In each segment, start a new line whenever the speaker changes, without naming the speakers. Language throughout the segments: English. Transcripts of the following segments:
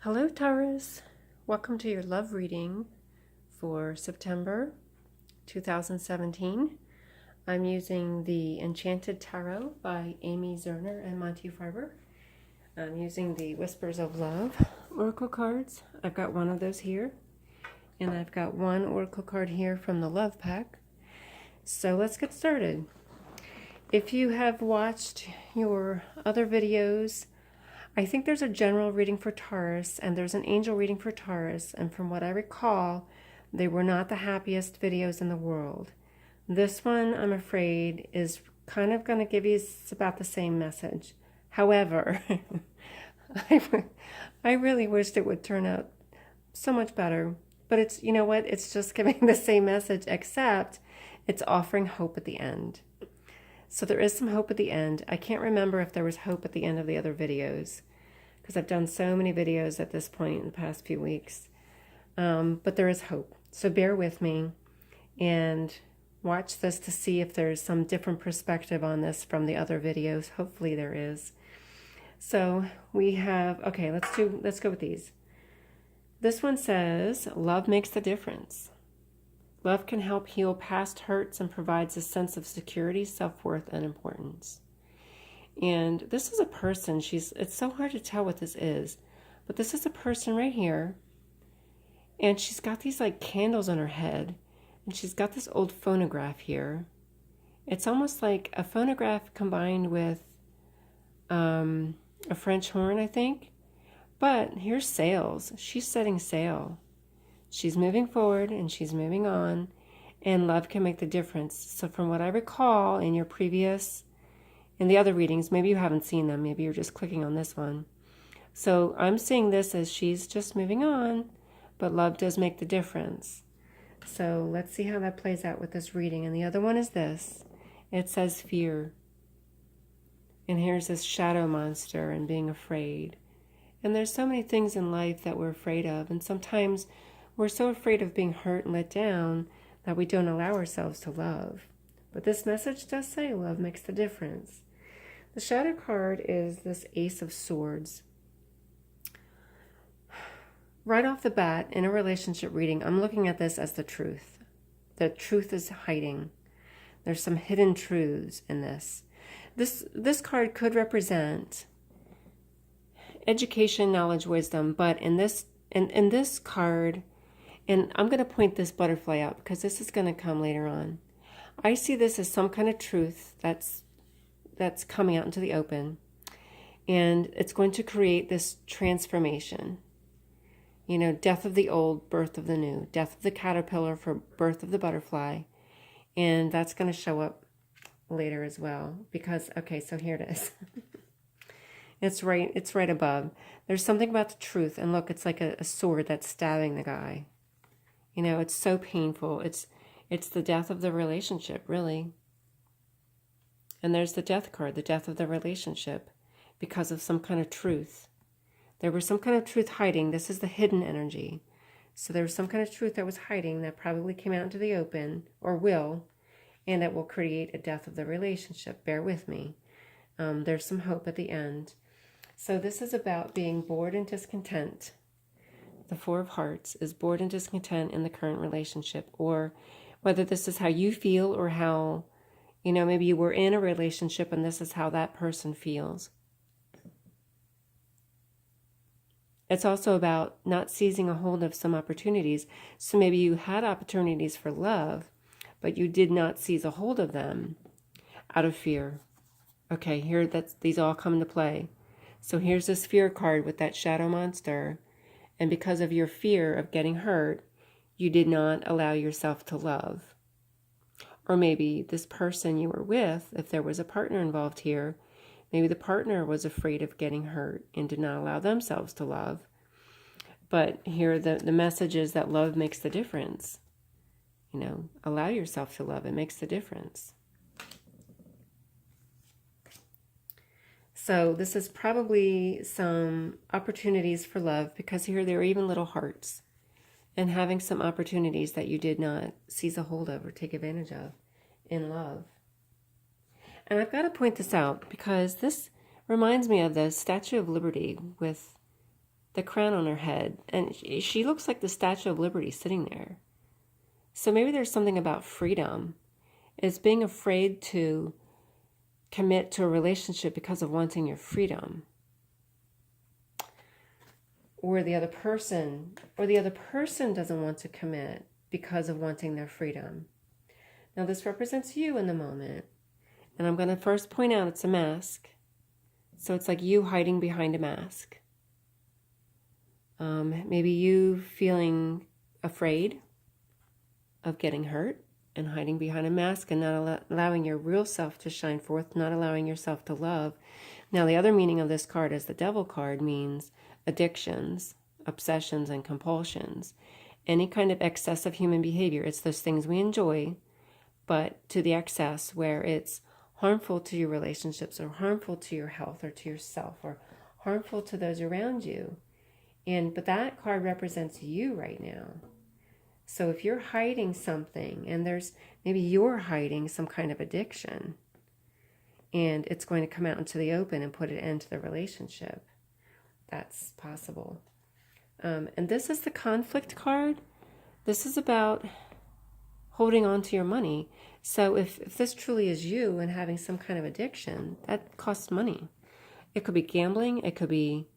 Hello, Taurus. Welcome to your love reading for September 2017. I'm using the Enchanted Tarot by Amy Zerner and Monty Farber. I'm using the Whispers of Love Oracle cards. I've got one of those here, and I've got one Oracle card here from the Love Pack. So let's get started. If you have watched your other videos, I think there's a general reading for Taurus and there's an angel reading for Taurus, and from what I recall, they were not the happiest videos in the world. This one, I'm afraid, is kind of going to give you about the same message. However, I really wished it would turn out so much better. But it's, you know what, it's just giving the same message, except it's offering hope at the end. So there is some hope at the end. I can't remember if there was hope at the end of the other videos, because I've done so many videos at this point in the past few weeks. But there is hope. So bear with me and watch this to see if there's some different perspective on this from the other videos. Hopefully there is. So we have, okay, let's go with these. This one says, love makes the difference. Love can help heal past hurts and provides a sense of security, self-worth, and importance. And this is a person, it's so hard to tell what this is, but this is a person right here, and she's got these like candles on her head, and she's got this old phonograph here. It's almost like a phonograph combined with a French horn, I think. But here's sails. She's setting sail. She's moving forward and she's moving on, and love can make the difference. So from what I recall in the other readings, maybe you haven't seen them, maybe you're just clicking on this one. So I'm seeing this as she's just moving on, but love does make the difference. So let's see how that plays out with this reading. And the other one is this. It says fear. And here's this shadow monster and being afraid. And there's so many things in life that we're afraid of, and sometimes we're so afraid of being hurt and let down that we don't allow ourselves to love. But this message does say love makes the difference. The shadow card is this Ace of Swords. Right off the bat, in a relationship reading, I'm looking at this as the truth. The truth is hiding. There's some hidden truths in this. This card could represent education, knowledge, wisdom, but in this card, and I'm going to point this butterfly out because this is going to come later on. I see this as some kind of truth that's coming out into the open, and it's going to create this transformation. You know, death of the old, birth of the new, death of the caterpillar for birth of the butterfly, and that's going to show up later as well because, okay, so here it is. It's right above. There's something about the truth, and look, it's like a sword that's stabbing the guy. You know, it's so painful. It's the death of the relationship, really. And there's the death card, the death of the relationship, because of some kind of truth. There was some kind of truth hiding. This is the hidden energy. So there was some kind of truth that was hiding that probably came out into the open, or will, and it will create a death of the relationship. Bear with me. There's some hope at the end. So this is about being bored and discontent. The Four of Hearts is bored and discontent in the current relationship, or whether this is how you feel or how, you know, maybe you were in a relationship and this is how that person feels. It's also about not seizing a hold of some opportunities. So maybe you had opportunities for love, but you did not seize a hold of them out of fear. Okay, here these all come into play. So here's this fear card with that shadow monster. And because of your fear of getting hurt, you did not allow yourself to love. Or maybe this person you were with, if there was a partner involved here, maybe the partner was afraid of getting hurt and did not allow themselves to love. But here the message is that love makes the difference. You know, allow yourself to love. It makes the difference. So this is probably some opportunities for love, because here there are even little hearts, and having some opportunities that you did not seize a hold of or take advantage of in love. And I've got to point this out because this reminds me of the Statue of Liberty with the crown on her head, and she looks like the Statue of Liberty sitting there. So maybe there's something about freedom. It's being afraid to commit to a relationship because of wanting your freedom. Or the other person doesn't want to commit because of wanting their freedom. Now this represents you in the moment. And I'm going to first point out it's a mask. So it's like you hiding behind a mask. Maybe you feeling afraid of getting hurt and hiding behind a mask and not allowing your real self to shine forth, not allowing yourself to love. Now, the other meaning of this card is the Devil card means addictions, obsessions, and compulsions. Any kind of excessive human behavior. It's those things we enjoy, but to the excess where it's harmful to your relationships or harmful to your health or to yourself or harmful to those around you. But that card represents you right now. So if you're hiding something, and maybe you're hiding some kind of addiction, and it's going to come out into the open and put an end to the relationship, that's possible. And this is the conflict card. This is about holding on to your money. So if this truly is you and having some kind of addiction, that costs money. It could be gambling. It could be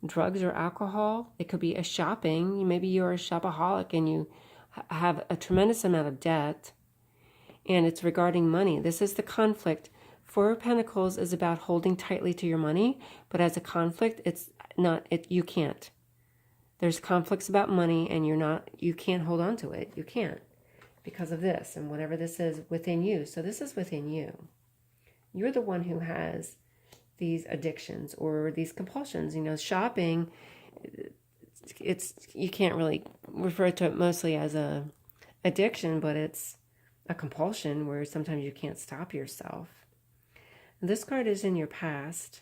drugs or alcohol. It could be a shopping. Maybe you're a shopaholic and you have a tremendous amount of debt, and it's regarding money. This is the conflict. Four of Pentacles is about holding tightly to your money, but as a conflict, it's not. You can't. There's conflicts about money, and you can't hold on to it. You can't because of this and whatever this is within you. So this is within you. You're the one who has these addictions or these compulsions. Shopping, you can't really refer to it mostly as a addiction, but it's a compulsion where sometimes you can't stop yourself. And this card is in your past.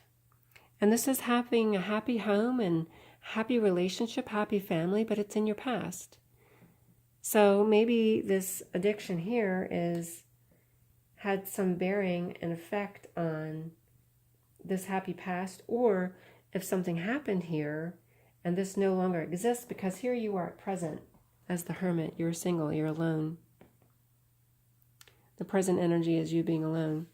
And this is having a happy home and happy relationship, happy family, but it's in your past. So maybe this addiction here had some bearing and effect on this happy past, or if something happened here and this no longer exists, because here you are at present as the Hermit. You're single, you're alone. The present energy is you being alone.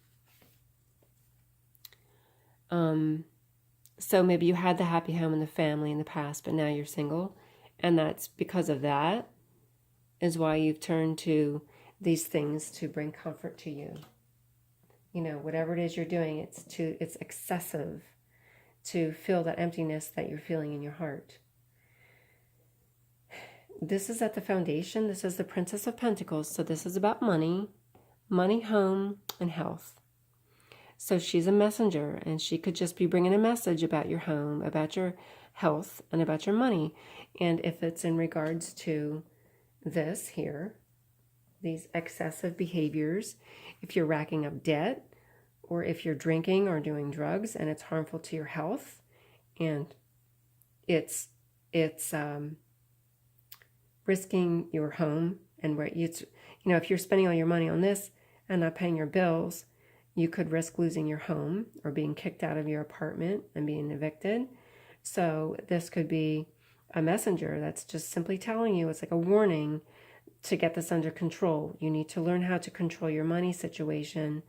So maybe you had the happy home and the family in the past, but now you're single, and that's because of that is why you've turned to these things to bring comfort to you. Whatever it is you're doing, it's excessive to fill that emptiness that you're feeling in your heart. This is at the foundation. This is the Princess of Pentacles. So this is about money, home, and health. So she's a messenger, and she could just be bringing a message about your home, about your health, and about your money. And if it's in regards to this here, these excessive behaviors, if you're racking up debt, or if you're drinking or doing drugs and it's harmful to your health, and it's risking your home, and where if you're spending all your money on this and not paying your bills, you could risk losing your home or being kicked out of your apartment and being evicted. So this could be a messenger that's just simply telling you, it's like a warning to get this under control. You need to learn how to control your money situation